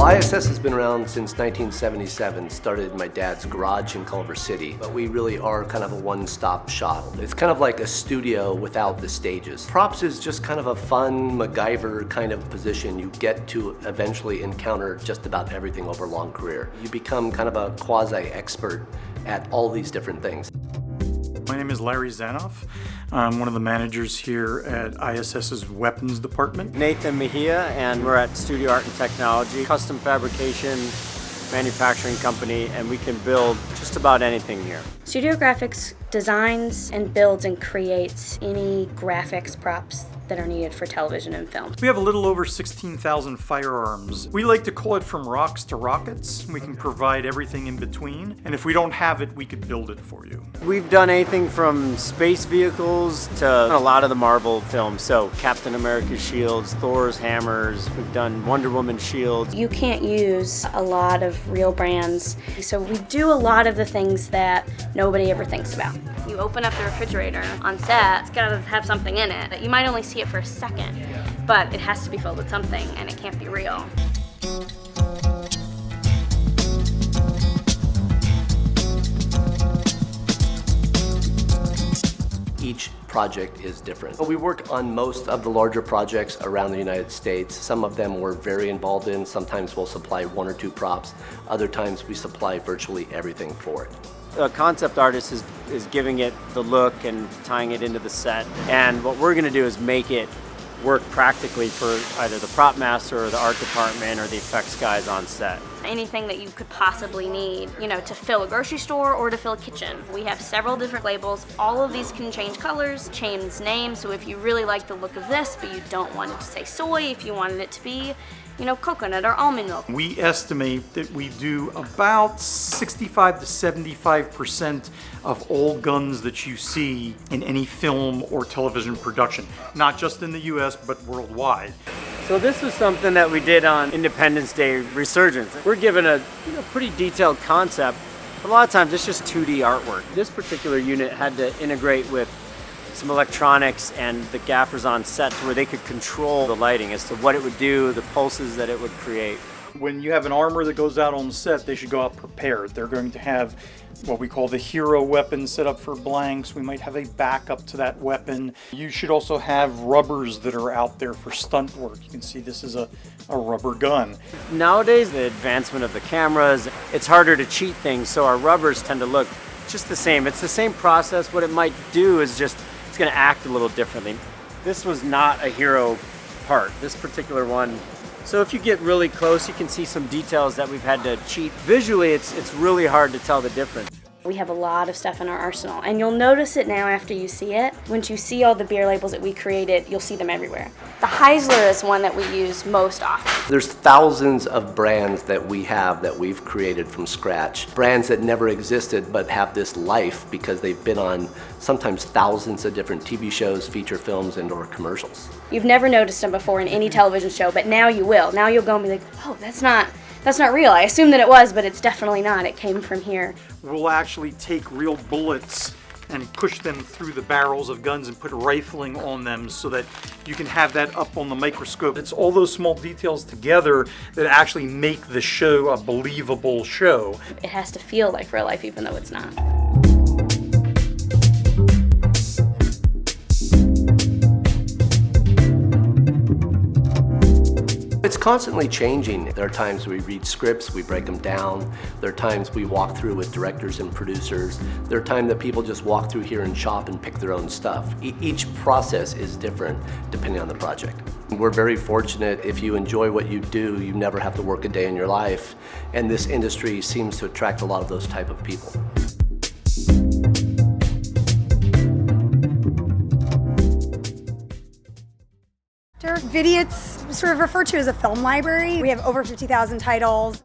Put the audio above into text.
ISS has been around since 1977, started in my dad's garage in Culver City, but we really are kind of a one-stop shop. It's kind of like a studio without the stages. Props is just kind of a fun MacGyver kind of position. You get to eventually encounter just about everything over a long career. You become kind of a quasi-expert at all these different things. My name is Larry Zanoff. I'm one of the managers here at ISS's weapons department. Nathan Mejia, and we're at Studio Art and Technology, custom fabrication manufacturing company, and we can build just about anything here. Studio Graphics designs and builds and creates any graphics props that are needed for television and film. We have a little over 16,000 firearms. We like to call it from rocks to rockets. We can provide everything in between, and if we don't have it, we could build it for you. We've done anything from space vehicles to a lot of the Marvel films, so Captain America's shields, Thor's hammers, we've done Wonder Woman's shields. You can't use a lot of real brands, so we do a lot of the things that nobody ever thinks about. You open up the refrigerator on set, it's gotta have something in it. You might only see it for a second, but it has to be filled with something, and it can't be real. Each project is different. We work on most of the larger projects around the United States. Some of them we're very involved in. Sometimes we'll supply one or two props. Other times we supply virtually everything for it. A concept artist is giving it the look and tying it into the set, and what we're going to do is make it work practically for either the prop master or the art department or the effects guys on set. Anything that you could possibly need, to fill a grocery store or to fill a kitchen. We have several different labels. All of these can change colors, change names, so if you really like the look of this, but you don't want it to say soy, if you wanted it to be coconut or almond milk. We estimate that we do about 65 to 75% of all guns that you see in any film or television production, not just in the US, but worldwide. So this was something that we did on Independence Day Resurgence. We're given a pretty detailed concept, but a lot of times it's just 2D artwork. This particular unit had to integrate with some electronics and the gaffers on set to where they could control the lighting as to what it would do, the pulses that it would create. When you have an armor that goes out on set, they should go out prepared. They're going to have what we call the hero weapon set up for blanks. We might have a backup to that weapon. You should also have rubbers that are out there for stunt work. You can see this is a rubber gun. Nowadays, the advancement of the cameras, it's harder to cheat things, so our rubbers tend to look just the same. It's the same process. What it might do is just it's going to act a little differently. This was not a hero part, this particular one. So if you get really close, you can see some details that we've had to cheat. Visually, it's really hard to tell the difference. We have a lot of stuff in our arsenal, and you'll notice it now after you see it. Once you see all the beer labels that we created, you'll see them everywhere. The Heisler is one that we use most often. There's thousands of brands that we have that we've created from scratch. Brands that never existed but have this life because they've been on sometimes thousands of different TV shows, feature films, and/or commercials. You've never noticed them before in any television show, but now you will. Now you'll go and be like, oh, that's not real. I assumed that it was, but it's definitely not. It came from here. We'll actually take real bullets and push them through the barrels of guns and put rifling on them so that you can have that up on the microscope. It's all those small details together that actually make the show a believable show. It has to feel like real life even though it's not. It's constantly changing. There are times we read scripts, we break them down. There are times we walk through with directors and producers. There are times that people just walk through here and shop and pick their own stuff. Each process is different depending on the project. We're very fortunate. If you enjoy what you do, you never have to work a day in your life. And this industry seems to attract a lot of those type of people. Vidiot's sort of referred to as a film library. We have over 50,000 titles.